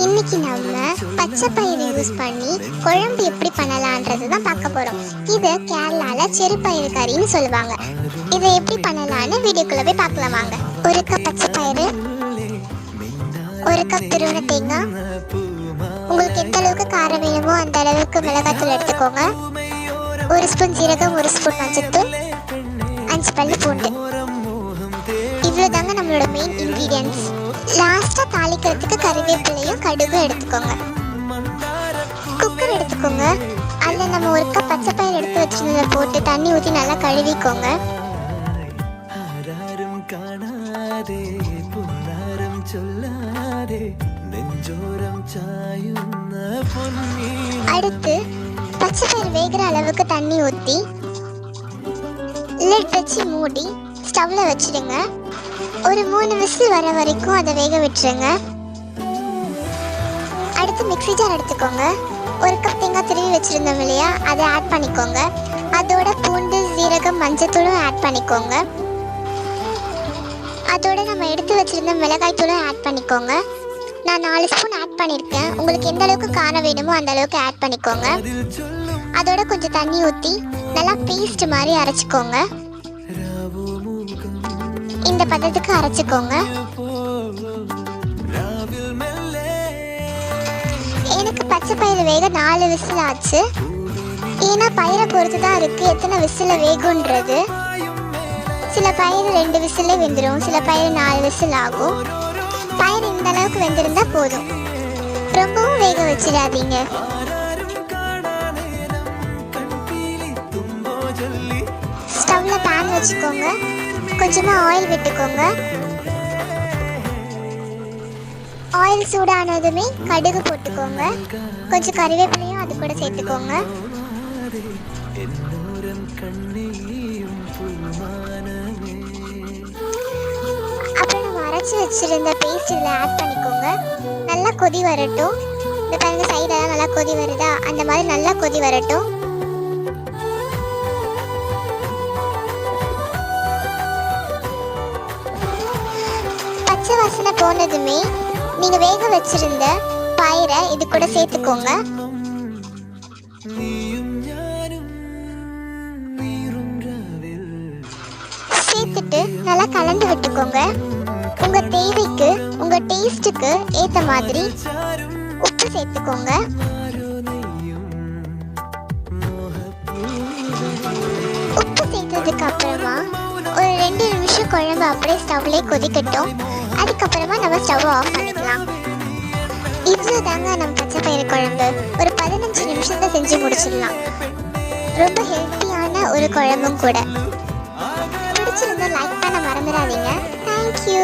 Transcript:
இன்னைக்கு நம்ம பச்சை பயிறு யூஸ் பண்ணி குழம்பு எப்படி பண்ணலான்றது தான் பார்க்க போறோம். இது கேரளால செருப்பயிறு கறின்னு சொல்லுவாங்க. இதை எப்படி பண்ணலான்னு வீடியோக்குள்ள போய் பார்க்கலாம் வாங்க. ஒரு கப் பச்சை பயிறு, ஒரு கப் துருவன தேங்காய், உங்களுக்கு எந்த அளவுக்கு காரம் வேணுமோ அந்த அளவுக்கு மிளகாத்தூள் எடுத்துக்கோங்க, ஒரு ஸ்பூன் ஜீரகம், ஒரு ஸ்பூன் மஞ்சத்தூள், 5 பல்லு பூண்டு. இவ்வளோதாங்க நம்மளோட மெயின் இன்க்ரீடியன்ஸ். லாஸ்ட்டாக தாளிக்கிறதுக்கு கறிவேப்பிலையும் கடுகும் எடுத்துக்கோங்க. குக்கர் எடுத்துக்கோங்க. அதில் நம்ம ஒரு கப் பச்சை பயிர் எடுத்து வச்சிருந்ததை போட்டு தண்ணி ஊற்றி நல்லா கழுவிக்கோங்க. அடுத்து பச்சை பயிர் வேகிற அளவுக்கு தண்ணி ஊற்றி லிட் வச்சு மூடி ஸ்டவ்ல வச்சிடுங்க. ஒரு 3 விசில் வர வரைக்கும் அதை வேக விட்டுருங்க. அடுத்து மிக்ஸி ஜார் எடுத்துக்கோங்க. ஒரு கப் தேங்காய் துருவி வச்சுருந்தோம் இல்லையா, அதை ஆட் பண்ணிக்கோங்க. அதோட பூண்டு, ஜீரகம், மஞ்சத்தூளும் ஆட் பண்ணிக்கோங்க. அதோட நம்ம எடுத்து வச்சுருந்த மிளகாய் தூளும் ஆட் பண்ணிக்கோங்க. நான் 4 ஸ்பூன் ஆட் பண்ணியிருக்கேன். உங்களுக்கு எந்த அளவுக்கு காரம் வேணுமோ அந்த அளவுக்கு ஆட் பண்ணிக்கோங்க. அதோட கொஞ்சம் தண்ணி ஊற்றி நல்லா பேஸ்ட் மாதிரி அரைச்சிக்கோங்க. இந்த பதத்துக்கு அரைச்சிக்கோங்க. எனக்கு பச்சை பயிறு வேக 4 விசில் ஆச்சு. ஏன்னா பயிரை பொறுத்து தான் இருக்கு எத்தனை விசில வேகுன்றது. சில பயிர் 2 விசிலே வெந்துடும், சில பயிர் 4 விசில் ஆகும். பயிர் இந்த அளவுக்கு வெந்திருந்தா போதும், ரொம்பவும் வேக வச்சிடாதீங்க. ஸ்டவ்ல பேன் வச்சுக்கோங்க. கொஞ்சமா ஆயில் விட்டுக்கோங்க. ஆயில் சூடானதுமே கடுகு போட்டுக்கோங்க. கொஞ்சம் கறிவேப்பிலையும் அது கூட சேர்த்துக்கோங்க. அப்புறம் நம்ம அரைச்சி வச்சிருந்த பேஸ்ட் இதில் ஆட் பண்ணிக்கோங்க. நல்லா கொதி வரட்டும். இந்த பாருங்க, சைடெல்லாம் நல்லா கொதி வருதா, அந்த மாதிரி நல்லா கொதி வரட்டும். பச்சை வாசனை போனதுமே நீங்க வேக வச்சிருந்த பயிரை இது கூட சேர்த்துக்கோங்க. சேர்த்துட்டு நல்லா கலந்து விட்டுக்கோங்க. உங்க தேவைக்கு, உங்க டேஸ்ட்டுக்கு ஏத்த மாதிரி உப்பு சேர்த்துக்கோங்க. உப்பு சேர்த்ததுக்கு அப்புறமா ஒரு 2 நிமிஷம் குழம்பு அப்படியே ஸ்டவ்லேயே கொதிக்கட்டும். அதுக்கப்புறமா நம்ம ஸ்டவ் ஆஃப் பண்ணிக்கலாம். இவ்வளோதாங்க நம்ம பச்சை பயிறு குழம்பு. ஒரு 15 நிமிஷத்தை செஞ்சு முடிச்சிடலாம். ரொம்ப ஹெல்த்தியான ஒரு குழம்பும் கூட. பிடிச்சிருந்தா லைக் பண்ண மறந்துடாதீங்க. தேங்க்யூ.